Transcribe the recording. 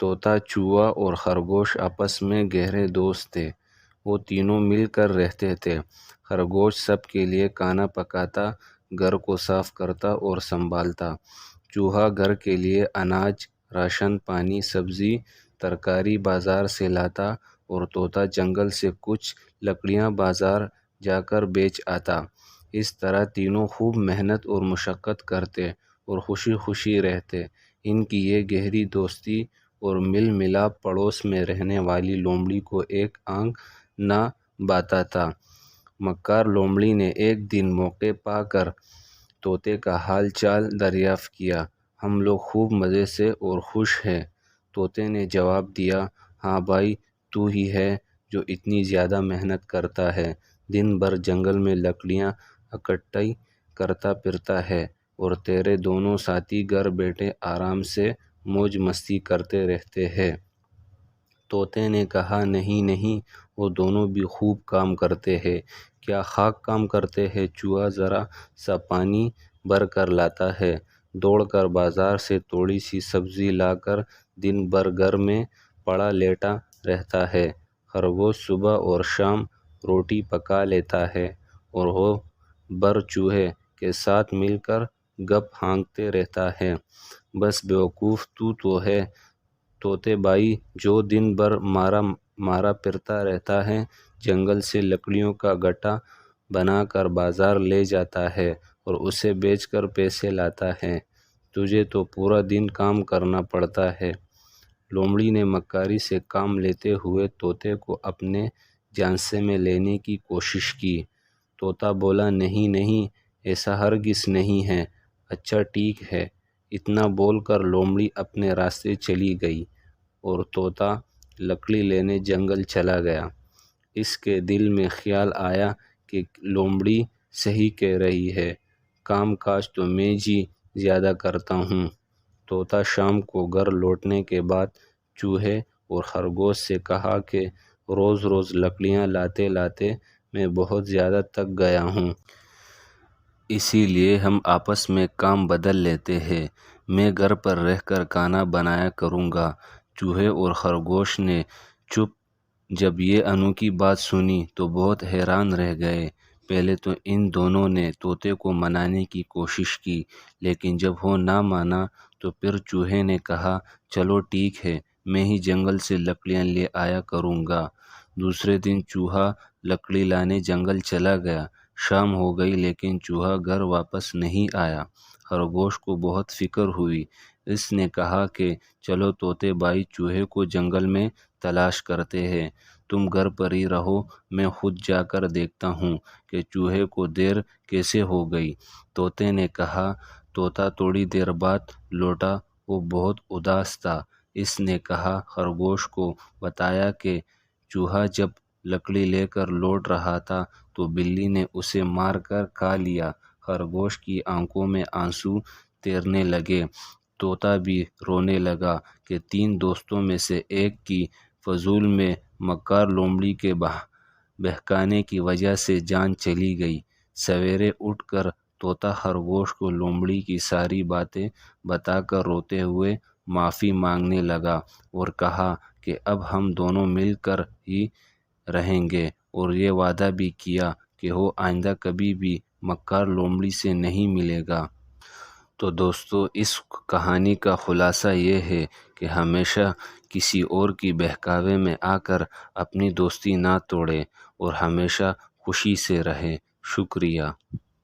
طوطا، چوہا اور خرگوش آپس میں گہرے دوست تھے۔ وہ تینوں مل کر رہتے تھے۔ خرگوش سب کے لیے کھانا پکاتا، گھر کو صاف کرتا اور سنبھالتا۔ چوہا گھر کے لیے اناج، راشن پانی، سبزی، ترکاری بازار سے لاتا اور طوطا جنگل سے کچھ لکڑیاں بازار جا کر بیچ آتا۔ اس طرح تینوں خوب محنت اور مشقت کرتے اور خوشی خوشی رہتے۔ ان کی یہ گہری دوستی اور میل ملاپ پڑوس میں رہنے والی لومڑی کو ایک آنک نہ بھاتا تھا۔ مکار لومڑی نے ایک دن موقع پا کر طوطے کا حال چال دریافت کیا۔ ہم لوگ خوب مزے سے اور خوش ہیں۔ طوطے نے جواب دیا، ہاں بھائی، تو ہی ہے جو اتنی زیادہ محنت کرتا ہے، دن بھر جنگل میں لکڑیاں اکٹھی کرتا پھرتا ہے، اور تیرے دونوں ساتھی گھر بیٹھے آرام سے موج مستی کرتے رہتے ہیں۔ طوطے نے کہا، نہیں نہیں، وہ دونوں بھی خوب کام کرتے ہیں۔ کیا خاک کام کرتے ہیں؟ چوہا ذرا سا پانی بھر کر لاتا ہے، دوڑ کر بازار سے تھوڑی سی سبزی لا کر دن بھر گھر میں پڑا لیٹا رہتا ہے۔ خرگوش صبح اور شام روٹی پکا لیتا ہے اور وہ بھر چوہے کے ساتھ مل کر گپ ہانکتے رہتا ہے۔ بس بیوقوف تو ہے طوطے بھائی، جو دن بھر مارا پھرتا رہتا ہے، جنگل سے لکڑیوں کا گٹھا بنا کر بازار لے جاتا ہے اور اسے بیچ کر پیسے لاتا ہے۔ تجھے تو پورا دن کام کرنا پڑتا ہے۔ لومڑی نے مکاری سے کام لیتے ہوئے طوطے کو اپنے جھانسے میں لینے کی کوشش کی۔ طوطا بولا، نہیں نہیں، ایسا ہرگز نہیں ہے۔ اچھا ٹھیک ہے۔ اتنا بول کر لومڑی اپنے راستے چلی گئی اور طوطا لکڑی لینے جنگل چلا گیا۔ اس کے دل میں خیال آیا کہ لومڑی صحیح کہہ رہی ہے، کام کاج تو میں ہی زیادہ کرتا ہوں۔ طوطا شام کو گھر لوٹنے کے بعد چوہے اور خرگوش سے کہا کہ روز روز لکڑیاں لاتے لاتے میں بہت زیادہ تک گیا ہوں۔ اسی لیے ہم آپس میں کام بدل لیتے ہیں۔ میں گھر پر رہ کر کھانا بنایا کروں گا۔ چوہے اور خرگوش نے جب یہ انوکھی بات سنی تو بہت حیران رہ گئے۔ پہلے تو ان دونوں نے طوطے کو منانے کی کوشش کی، لیکن جب وہ نہ مانا تو پھر چوہے نے کہا، چلو ٹھیک ہے، میں ہی جنگل سے لکڑیاں لے آیا کروں گا۔ دوسرے دن چوہا لکڑی لانے جنگل چلا گیا۔ شام ہو گئی لیکن چوہا گھر واپس نہیں آیا۔ خرگوش کو بہت فکر ہوئی۔ اس نے کہا کہ چلو طوطے بھائی، چوہے کو جنگل میں تلاش کرتے ہیں، تم گھر پر ہی رہو، میں خود جا کر دیکھتا ہوں کہ چوہے کو دیر کیسے ہو گئی۔ طوطے نے کہا۔ طوطا تھوڑی دیر بعد لوٹا، وہ بہت اداس تھا۔ اس نے خرگوش کو بتایا کہ چوہا جب لکڑی لے کر لوٹ رہا تھا تو بلی نے اسے مار کر کھا لیا۔ خرگوش کی آنکھوں میں آنسو تیرنے لگے۔ طوطا بھی رونے لگا کہ تین دوستوں میں سے ایک کی فضول میں مکار لومڑی کے بہکانے کی وجہ سے جان چلی گئی۔ سویرے اٹھ کر طوطا خرگوش کو لومڑی کی ساری باتیں بتا کر روتے ہوئے معافی مانگنے لگا اور کہا کہ اب ہم دونوں مل کر ہی رہیں گے، اور یہ وعدہ بھی کیا کہ وہ آئندہ کبھی بھی مکار لومڑی سے نہیں ملے گا۔ تو دوستو، اس کہانی کا خلاصہ یہ ہے کہ ہمیشہ کسی اور کی بہکاوے میں آ کر اپنی دوستی نہ توڑیں اور ہمیشہ خوشی سے رہیں۔ شکریہ۔